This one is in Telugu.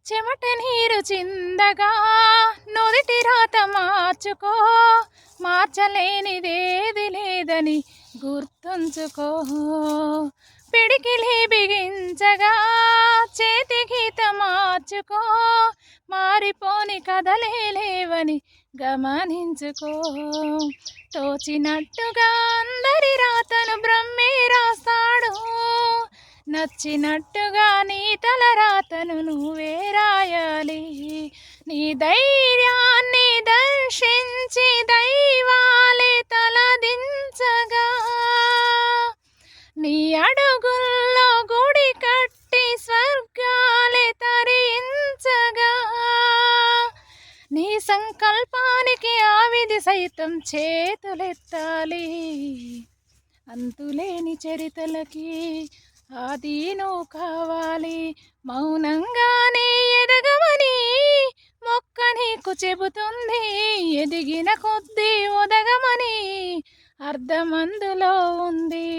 చెమట నీరు చిందగా నుదిటి రాత మార్చుకో, మార్చలేనిదేది లేదని గుర్తుంచుకో. పిడికిలి బిగించగా చేతి గీత మార్చుకో, మారిపోని కథలే లేవని గమనించుకో. తోచినట్టుగా అందరి రాతను బ్రహ్మే రాస్తాడు, నచ్చినట్టుగా నీ తల రాతను నువ్వే రాయాలి. నీ ధైర్యాన్ని దర్శించి దైవాలే తలదించగా, నీ అడుగుల్లో గుడి కట్టి స్వర్గాలే తరించగా, నీ సంకల్పానికి ఆ విధి సైతం చేతులెత్తాలి. అంతులేని చరితలకి ఆది నువ్వు కావాలి. మౌనంగానే ఎదగమని మొక్క నీకు చెబుతుంది, ఎదిగిన కొద్దీ ఒదగమని అర్థం అందులో ఉంది.